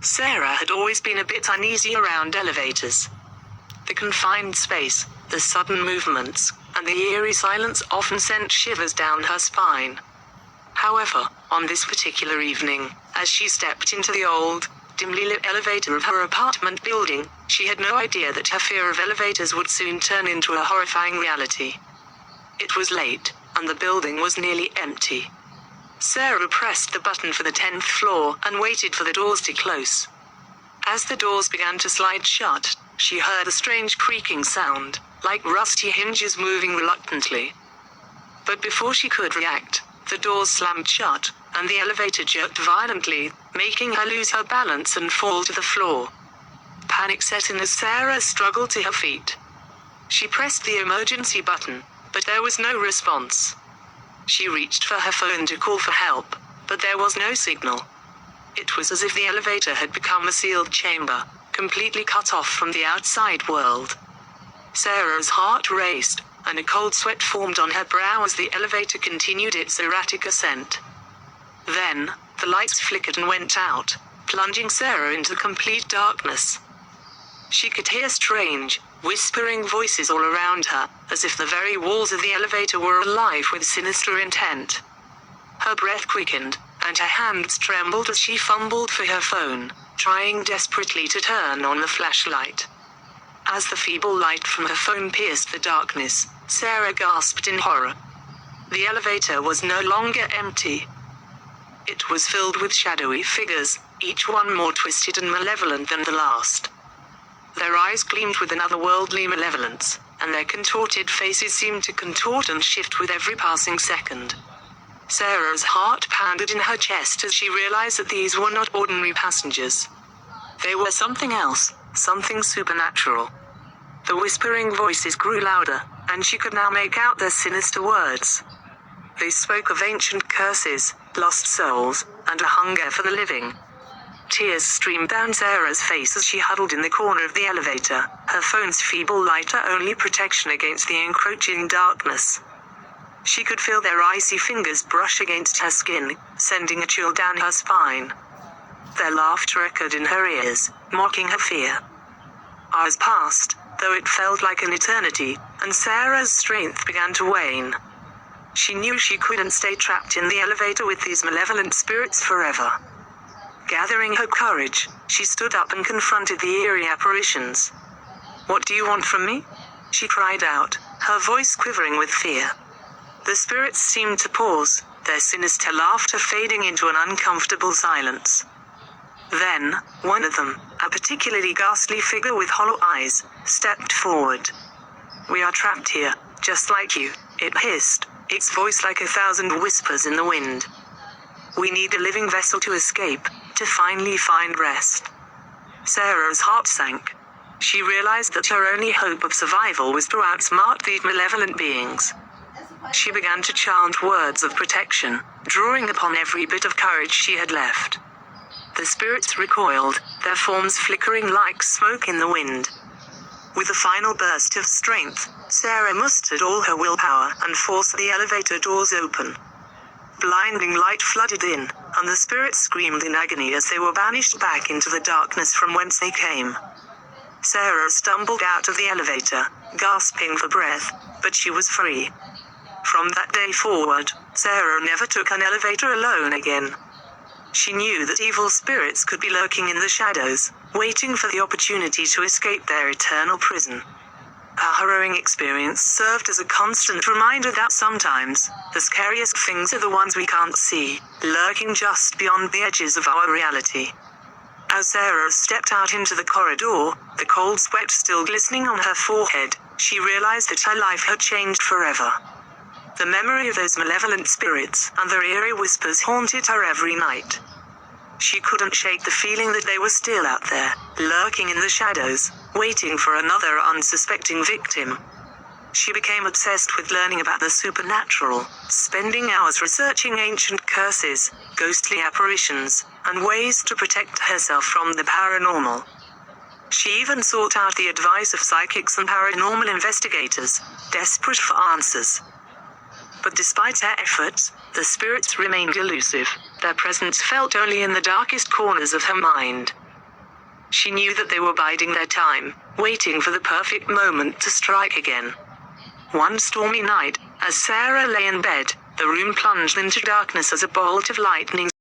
Sarah had always been a bit uneasy around elevators. The confined space, the sudden movements, and the eerie silence often sent shivers down her spine. However, on this particular evening, as she stepped into the old, dimly lit elevator of her apartment building, she had no idea that her fear of elevators would soon turn into a horrifying reality. It was late, and the building was nearly empty. Sarah pressed the button for the 10th floor and waited for the doors to close. As the doors began to slide shut, she heard a strange creaking sound, like rusty hinges moving reluctantly. But before she could react, the doors slammed shut, and the elevator jerked violently, making her lose her balance and fall to the floor. Panic set in as Sarah struggled to her feet. She pressed the emergency button, but there was no response. She reached for her phone to call for help, but there was no signal. It was as if the elevator had become a sealed chamber, completely cut off from the outside world. Sarah's heart raced, and a cold sweat formed on her brow as the elevator continued its erratic ascent. Then, the lights flickered and went out, plunging Sarah into complete darkness. She could hear strange, whispering voices all around her, as if the very walls of the elevator were alive with sinister intent. Her breath quickened, and her hands trembled as she fumbled for her phone, trying desperately to turn on the flashlight. As the feeble light from her phone pierced the darkness, Sarah gasped in horror. The elevator was no longer empty. It was filled with shadowy figures, each one more twisted and malevolent than the last. Their eyes gleamed with an otherworldly malevolence, and their contorted faces seemed to contort and shift with every passing second. Sarah's heart pounded in her chest as she realized that these were not ordinary passengers. They were something else, something supernatural. The whispering voices grew louder, and she could now make out their sinister words. They spoke of ancient curses, lost souls, and a hunger for the living. Tears streamed down Sarah's face as she huddled in the corner of the elevator, her phone's feeble light her only protection against the encroaching darkness. She could feel their icy fingers brush against her skin, sending a chill down her spine. Their laughter echoed in her ears, mocking her fear. Hours passed, though it felt like an eternity, and Sarah's strength began to wane. She knew she couldn't stay trapped in the elevator with these malevolent spirits forever. Gathering her courage, she stood up and confronted the eerie apparitions. "What do you want from me?" she cried out, her voice quivering with fear. The spirits seemed to pause, their sinister laughter fading into an uncomfortable silence. Then, one of them, a particularly ghastly figure with hollow eyes, stepped forward. "We are trapped here, just like you," it hissed, its voice like 1,000 whispers in the wind. "We need a living vessel to escape, to finally find rest." Sarah's heart sank. She realized that her only hope of survival was to outsmart these malevolent beings. She began to chant words of protection, drawing upon every bit of courage she had left. The spirits recoiled, their forms flickering like smoke in the wind. With a final burst of strength, Sarah mustered all her willpower and forced the elevator doors open. Blinding light flooded in, and the spirits screamed in agony as they were banished back into the darkness from whence they came. Sarah stumbled out of the elevator, gasping for breath, but she was free. From that day forward, Sarah never took an elevator alone again. She knew that evil spirits could be lurking in the shadows, waiting for the opportunity to escape their eternal prison. Her harrowing experience served as a constant reminder that sometimes, the scariest things are the ones we can't see, lurking just beyond the edges of our reality. As Sarah stepped out into the corridor, the cold sweat still glistening on her forehead, she realized that her life had changed forever. The memory of those malevolent spirits and their eerie whispers haunted her every night. She couldn't shake the feeling that they were still out there, lurking in the shadows, waiting for another unsuspecting victim. She became obsessed with learning about the supernatural, spending hours researching ancient curses, ghostly apparitions, and ways to protect herself from the paranormal. She even sought out the advice of psychics and paranormal investigators, desperate for answers. But despite her efforts, the spirits remained elusive, their presence felt only in the darkest corners of her mind. She knew that they were biding their time, waiting for the perfect moment to strike again. One stormy night, as Sarah lay in bed, the room plunged into darkness as a bolt of lightning